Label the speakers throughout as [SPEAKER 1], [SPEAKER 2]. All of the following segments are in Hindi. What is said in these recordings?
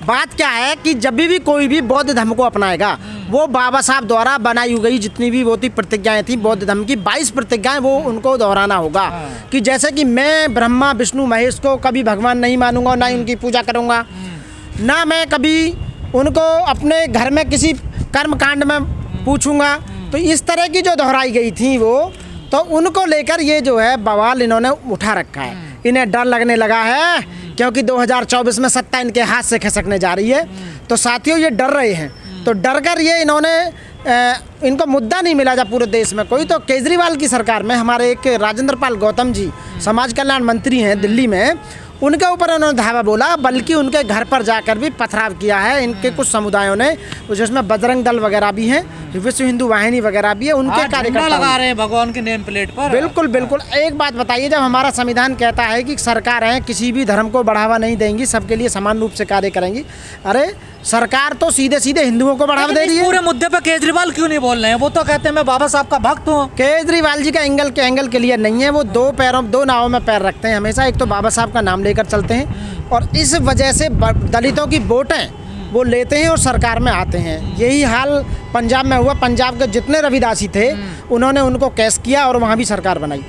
[SPEAKER 1] बात क्या है कि जब भी कोई भी बौद्ध धर्म को अपनाएगा, वो बाबा साहब द्वारा बनाई गई जितनी भी वो थी प्रतिज्ञाएं थी बौद्ध धर्म की 22 प्रतिज्ञाएं, वो उनको दोहराना होगा। कि जैसे कि मैं ब्रह्मा विष्णु महेश को कभी भगवान नहीं मानूंगा, ना ही उनकी पूजा करूंगा, ना मैं कभी उनको अपने घर में किसी कर्म कांड में पूछूंगा। तो इस तरह की जो दोहराई गई थी वो, तो उनको लेकर ये जो है बवाल इन्होंने उठा रखा है। इन्हें डर लगने लगा है क्योंकि 2024 में सत्ता इनके हाथ से खिसकने जा रही है। तो साथियों ये डर रहे हैं, तो डर कर ये इन्होंने इनको मुद्दा नहीं मिला जब पूरे देश में कोई, तो केजरीवाल की सरकार में हमारे एक राजेंद्र पाल गौतम जी समाज कल्याण मंत्री हैं दिल्ली में, उनके ऊपर उन्होंने धावा बोला, बल्कि उनके घर पर जाकर भी पथराव किया है इनके कुछ समुदायों ने, जिसमें बजरंग दल वगैरह भी हैं, विश्व हिंदू वाहिनी वगैरह भी है, उनके कार्यकर्ता
[SPEAKER 2] लगा रहे हैं भगवान के नेम प्लेट पर।
[SPEAKER 1] बिल्कुल बिल्कुल। एक बात बताइए, जब हमारा संविधान कहता है कि सरकारें किसी भी धर्म को बढ़ावा नहीं देंगी, सबके लिए समान रूप से कार्य करेंगी, अरे सरकार तो सीधे सीधे हिंदुओं को बढ़ावा दे रही है।
[SPEAKER 2] पूरे मुद्दे पर केजरीवाल क्यों नहीं बोल रहे हैं? वो तो कहते हैं मैं बाबा साहब का भक्त हूँ।
[SPEAKER 1] केजरीवाल जी का एंगल क्लियर नहीं है, वो दो नावों में पैर रखते हैं हमेशा। एक तो बाबा साहब का नाम लेकर चलते हैं और इस वजह से दलितों की वोटें वो लेते हैं और सरकार में आते हैं। यही हाल पंजाब में हुआ। पंजाब के जितने रविदासी थे उन्होंने उनको कैश किया और वहाँ भी सरकार बनाई।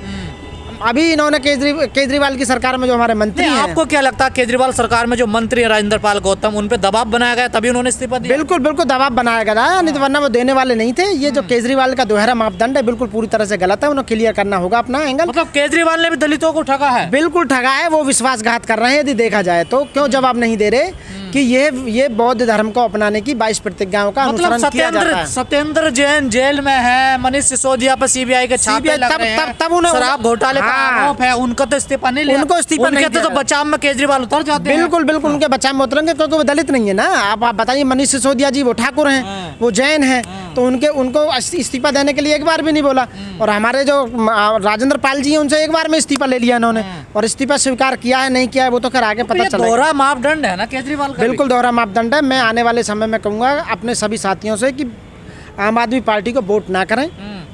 [SPEAKER 1] अभी इन्होंने केजरीवाल की सरकार में जो हमारे मंत्री हैं,
[SPEAKER 2] आपको क्या लगता है केजरीवाल सरकार में जो मंत्री राजेंद्र पाल गौतम, उन पे दबाव बनाया गया तभी उन्होंने इस्तीफा दिया?
[SPEAKER 1] बिल्कुल बिल्कुल दबाव बनाया गया, नहीं तो वरना वो देने वाले नहीं थे। ये जो केजरीवाल का दोहरा मापदंड है बिल्कुल पूरी तरह से गलत है, उन्हें क्लियर करना होगा अपना एंगल।
[SPEAKER 2] मतलब केजरीवाल ने भी दलितों को ठगा है?
[SPEAKER 1] बिल्कुल ठगा है, वो विश्वासघात कर रहे हैं। यदि देखा जाए तो क्यों जवाब नहीं दे रहे कि ये बौद्ध धर्म को अपनाने की 22 प्रतिज्ञाओं का अनुसरण किया जाता है।
[SPEAKER 2] सत्येंद्र जैन जेल में है, मनीष सिसोदिया पर सीबीआई के छापे लग रहे हैं, तब उन्हें शराब घोटाले का आरोप है, उनको तो इस्तीफा नहीं लिया।
[SPEAKER 1] उनको इस्तीफा नहीं दिया।
[SPEAKER 2] तो बचाव में केजरीवाल उतर जाते हैं।
[SPEAKER 1] बिल्कुल बिल्कुल उनके बचाव में उतरेंगे क्योंकि वो दलित नहीं है ना। आप बताइए, मनीष सिसोदिया जी वो ठाकुर हैं, वो जैन हैं, तो उनको इस्तीफा देने के लिए एक बार भी नहीं बोला। और हमारे जो राजेंद्र पाल जी हैं उनसे एक बार में इस्तीफा ले लिया इन्होंने, और इस्तीफा स्वीकार किया है नहीं किया है वो तो खैर आगे पता चलेगा।
[SPEAKER 2] दोहरा मापदंड है ना केजरीवाल का?
[SPEAKER 1] बिल्कुल दोहरा मापदंड है। मैं आने वाले समय में कहूँगा अपने सभी साथियों से कि आम आदमी पार्टी को वोट ना करें,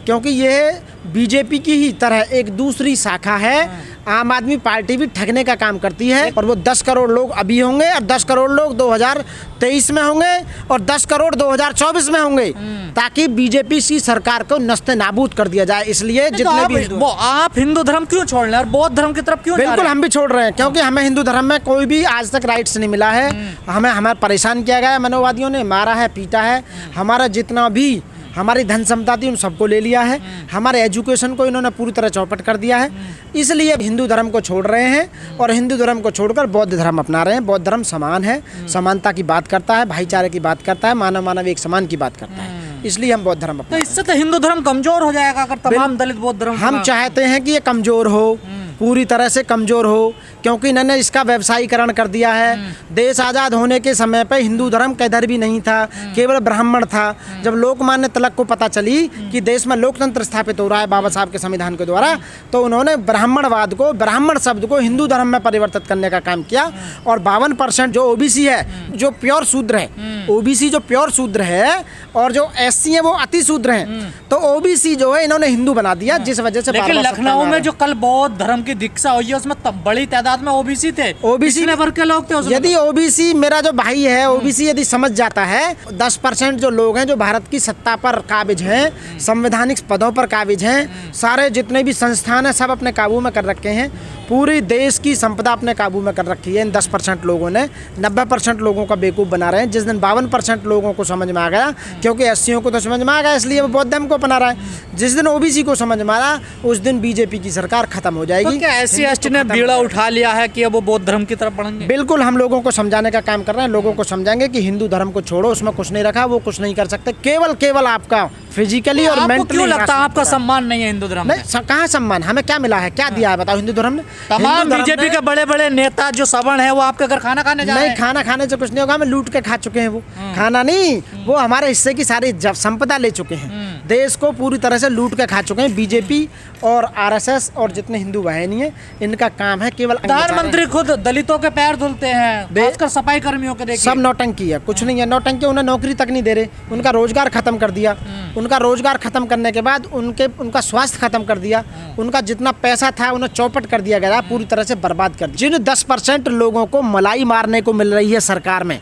[SPEAKER 1] क्योंकि ये बीजेपी की ही तरह एक दूसरी शाखा है। आम आदमी पार्टी भी ठगने का काम करती है, और वो 10 करोड़ लोग अभी होंगे और 10 करोड़ लोग 2023 में होंगे और 10 करोड़ 2024 में होंगे, ताकि बीजेपी की सरकार को नस्ते नाबूद कर दिया जाए। इसलिए जितने भी
[SPEAKER 2] आप हिंदू धर्म क्यों छोड़ रहे हैं और बौद्ध धर्म की तरफ क्यों?
[SPEAKER 1] बिल्कुल हम भी छोड़ रहे हैं, क्योंकि हमें हिंदू धर्म में कोई भी आज तक राइट्स नहीं मिला है। हमें परेशान किया गया है, मनोवादियों ने मारा है, पीटा है। हमारा जितना भी हमारी धन संपदा थी उन सबको ले लिया है। हमारे एजुकेशन को इन्होंने पूरी तरह चौपट कर दिया है। इसलिए हिंदू धर्म को छोड़ रहे हैं और हिंदू धर्म को छोड़कर बौद्ध धर्म अपना रहे हैं। बौद्ध धर्म समान है, समानता की बात करता है, भाईचारे की बात करता है, मानव एक समान की बात करता है। इसलिए हम बौद्ध धर्म अपना।
[SPEAKER 2] तो इससे तो हिंदू धर्म कमजोर हो जाएगा अगर तमाम दलित बौद्ध धर्म।
[SPEAKER 1] हम चाहते हैं कि ये कमजोर हो, पूरी तरह से कमजोर हो, क्योंकि इन्होंने इसका व्यवसायीकरण कर दिया है। देश आज़ाद होने के समय पे हिंदू धर्म किधर भी नहीं था, केवल ब्राह्मण था। जब लोकमान्य तिलक को पता चली कि देश में लोकतंत्र स्थापित हो रहा है बाबा साहब के संविधान के द्वारा, तो उन्होंने ब्राह्मणवाद को, ब्राह्मण शब्द को हिंदू धर्म में परिवर्तित करने का काम किया। और 52% जो ओबीसी है, जो प्योर शूद्र है, ओबीसी जो प्योर शूद्र है और जो एससी है वो अति शूद्र हैं, तो ओबीसी जो है इन्होंने हिंदू बना दिया, जिस वजह से।
[SPEAKER 2] लेकिन लखनऊ में जो कल बौद्ध धर्म की दीक्षा हुई है उसमें बड़ी तादाद में ओबीसी थे। ओबीसी वर्ग के लोग थे उसमें।
[SPEAKER 1] यदि ओबीसी, मेरा जो भाई है ओबीसी, यदि समझ जाता है 10% जो लोग हैं जो भारत की सत्ता पर काबिज हैं, संवैधानिक पदों पर काबिज हैं, सारे जितने भी संस्थान हैं सब अपने काबू में कर रखे हैं, पूरी देश की संपदा अपने काबू में कर रखी है इन 10% लोगों ने। 90% लोगों का बेवकूफ़ बना रहे हैं। जिस दिन 52% लोगों को समझ में आ गया, क्योंकि एससीओं को तो समझ में आ गया इसलिए वो बौद्ध धर्म को अपना रहा है, जिस दिन ओबीसी को समझ में आ रहा उस दिन बीजेपी की सरकार खत्म हो जाएगी।
[SPEAKER 2] तो क्या एससी एसटी ने बीड़ा उठा लिया है कि अब वो बौद्ध धर्म की तरफ बढ़ेंगे?
[SPEAKER 1] बिल्कुल हम लोगों को समझाने का काम कर रहे हैं। लोगों को समझाएंगे कि हिंदू धर्म को छोड़ो, उसमें कुछ नहीं रखा, वो कुछ नहीं कर सकते। केवल आपका फिजिकली और मेंटली।
[SPEAKER 2] क्यों लगता है आपका सम्मान नहीं है हिंदू धर्म में?
[SPEAKER 1] कहाँ सम्मान? हमें क्या मिला है, क्या दिया है बताओ हिंदू धर्म ने?
[SPEAKER 2] तमाम बीजेपी के बड़े बड़े नेता जो सवर्ण है वो आपके घर खाना खाने जा रहे हैं?
[SPEAKER 1] नहीं, खाना खाने से कुछ नहीं होगा। हमें लूट के खा चुके हैं। वो खाना नहीं, वो हमारे हिस्से की सारी संपदा ले चुके हैं। देश को पूरी तरह से लूट के खा चुके हैं। बीजेपी और आरएसएस और जितने हिंदू बहनी हैं, इनका काम है केवल
[SPEAKER 2] प्रधानमंत्री खुद दलितों के पैर धुलते हैं, खासकर सफाई कर्मियों के। देखिए
[SPEAKER 1] सब नौटंकी है, कुछ नहीं है नौटंकी। उन्हें नौकरी तक नहीं दे रहे, उनका रोजगार खत्म कर दिया। उनका रोजगार खत्म करने के बाद उनका स्वास्थ्य खत्म कर दिया। उनका जितना पैसा था उन्हें चौपट कर दिया गया, पूरी तरह से बर्बाद कर दिया। जिन 10% लोगों को मलाई मारने को मिल रही है सरकार में,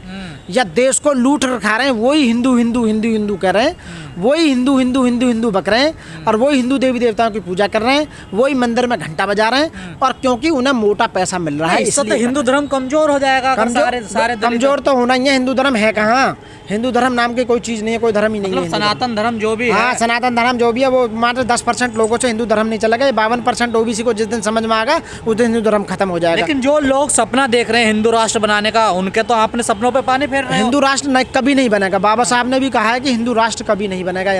[SPEAKER 1] या देश को लूट रखा रहे हैं, वही हिंदू हिंदू हिंदू हिंदू कह रहे हैं, वही हिंदू हिंदू हिंदू हिंदू बक रहे हैं, और वही हिंदू देवी देवताओं की पूजा कर रहे हैं, वही मंदिर में घंटा बजा रहे हैं, और क्योंकि उन्हें मोटा पैसा मिल रहा है
[SPEAKER 2] इसलिए तो हिंदू धर्म कमजोर हो जाएगा। सारे
[SPEAKER 1] कमजोर तो होना ही है। हिंदू धर्म है कहाँ? हिंदू धर्म नाम की कोई चीज नहीं है, कोई धर्म ही नहीं है।
[SPEAKER 2] सनातन धर्म जो भी है,
[SPEAKER 1] हाँ सनातन धर्म जो भी है, वो मात्र 10% लोगों से हिंदू धर्म नहीं चलेगा। 52% ओबीसी को जिस दिन समझ में आएगा उस दिन हिंदू धर्म खत्म हो जाएगा।
[SPEAKER 2] लेकिन जो लोग सपना देख रहे हैं हिंदू राष्ट्र बनाने का, उनके तो आपने सपनों पे पानी फेर रहे हैं।
[SPEAKER 1] हिंदू राष्ट्र कभी नहीं बनेगा। बाबा साहब ने भी कहा है कि हिंदू राष्ट्र कभी नहीं बनेगा।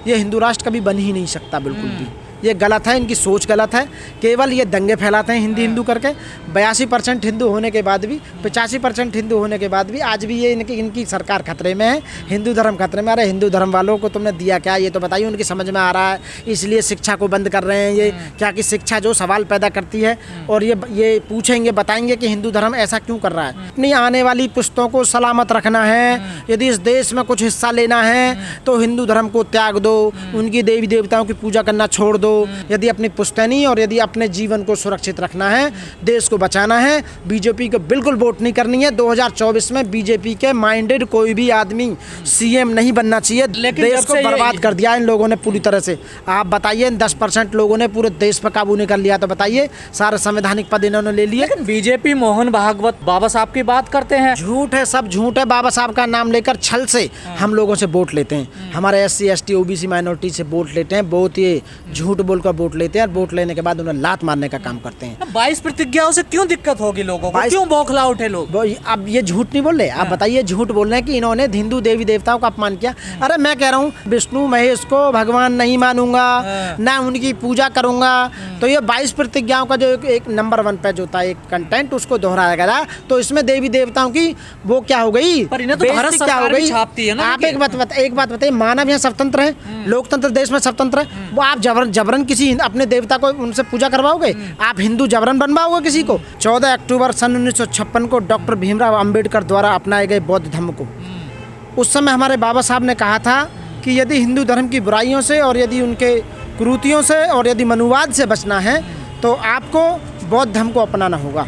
[SPEAKER 1] ये हिंदू राष्ट्र कभी बन ही नहीं सकता, बिल्कुल भी। ये गलत है, इनकी सोच गलत है। केवल ये दंगे फैलाते हैं हिंदी हिंदू करके। 82% हिंदू होने के बाद भी, 85% हिंदू होने के बाद भी आज भी ये इनकी सरकार खतरे में है, हिंदू धर्म खतरे में। अरे हिंदू धर्म वालों को तुमने दिया क्या, ये तो बताइए। उनकी समझ में आ रहा है, इसलिए शिक्षा को बंद कर रहे हैं ये। क्या कि शिक्षा जो सवाल पैदा करती है, और ये पूछेंगे बताएंगे कि हिंदू धर्म ऐसा क्यों कर रहा है। अपनी आने वाली पुश्तों को सलामत रखना है, यदि इस देश में कुछ हिस्सा लेना है तो हिंदू धर्म को त्याग दो, उनकी देवी देवताओं की पूजा करना छोड़ दो। यदि अपनी पुश्तैनी और यदि अपने जीवन को सुरक्षित रखना है, देश को बचाना है, बीजेपी को बिल्कुल वोट नहीं करनी है। 2024 में बीजेपी के माइंडेड कोई भी आदमी सीएम नहीं बनना चाहिए। देश को बर्बाद कर दिया इन लोगों ने पूरी तरह से। आप बताइए, 10% लोगों ने पूरे देश पर काबू नहीं कर लिया, तो बताइए सारे संवैधानिक पद इन्होंने ले लिए।
[SPEAKER 2] बीजेपी मोहन भागवत बाबा साहब की बात करते हैं,
[SPEAKER 1] झूठ है, सब झूठ है। बाबा साहब का नाम लेकर छल से हम लोगों से वोट लेते हैं, हमारे SC ST OBC माइनॉरिटी से वोट लेते हैं। बहुत ये झूठ बोलकर वोट लेते हैं, और वोट लेने के बाद उन्हें लात मारने का काम करते हैं।
[SPEAKER 2] 22 प्रतिज्ञाओं से क्यों दिक्कत होगी लोगों को, क्यों बौखला उठे लोग?
[SPEAKER 1] अब ये झूठ नहीं बोल रहे, आप बताइए। झूठ बोल रहे हैं कि इन्होंने हिंदू देवी देवताओं का अपमान किया। अरे मैं कह रहा हूँ, विष्णु महेश को भगवान नहीं मानूंगा, ना उनकी पूजा करूंगा। तो ये 22 प्रतिज्ञाओं का जो एक नंबर 1 पेज होता है, एक कंटेंट, उसको दोहराया गया। तो इसमें देवी देवताओं की वो क्या हो गई,
[SPEAKER 2] पर इन्हें तो भारत सरकार भी छापती है ना।
[SPEAKER 1] आप एक बात बताइए, मानव यहाँ स्वतंत्र है, लोकतंत्र देश में स्वतंत्र है, वो आप जबरन किसी अपने देवता को उनसे पूजा करवाओगे? आप हिंदू जबरन बनवाओगे किसी को? 14 अक्टूबर सन 1956 को डॉक्टर भीमराव अंबेडकर द्वारा अपनाए गए बौद्ध धर्म को, उस समय हमारे बाबा साहब ने कहा था कि यदि हिंदू धर्म की बुराइयों से और यदि उनके कुरीतियों से और यदि मनुवाद से बचना है तो आपको बौद्ध धर्म को अपनाना होगा।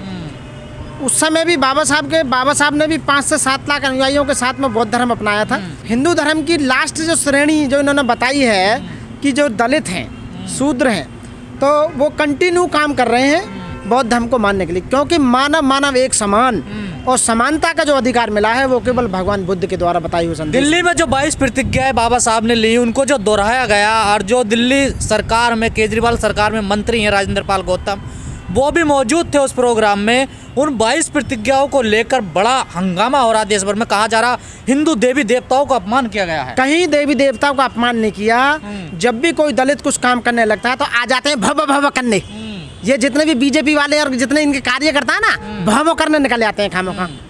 [SPEAKER 1] उस समय भी बाबा साहब ने भी 5 से 7 लाख अनुयायियों के साथ में बौद्ध धर्म अपनाया था। हिंदू धर्म की लास्ट जो श्रेणी जो इन्होंने बताई है कि जो दलित हैं, शूद्र हैं, तो वो कंटिन्यू काम कर रहे हैं बौद्ध धर्म को मानने के लिए, क्योंकि मानव एक समान और समानता का जो अधिकार मिला है वो केवल भगवान बुद्ध के द्वारा बताई हुई संदेश।
[SPEAKER 2] दिल्ली में जो 22 प्रतिज्ञाएं बाबा साहब ने ली, उनको जो दोहराया गया, और जो दिल्ली सरकार में, केजरीवाल सरकार में मंत्री हैं राजेंद्र पाल गौतम, वो भी मौजूद थे उस प्रोग्राम में। उन 22 प्रतिज्ञाओं को लेकर बड़ा हंगामा हो रहा, देश भर में कहा जा रहा हिंदू देवी देवताओं का अपमान किया गया है।
[SPEAKER 1] कहीं देवी देवताओं का अपमान नहीं किया। जब भी कोई दलित कुछ काम करने लगता है तो आ जाते हैं भव भव करने। ये जितने भी बीजेपी वाले और जितने इनके कार्यकर्ता है ना, भव करने निकल आते हैं खामोखा।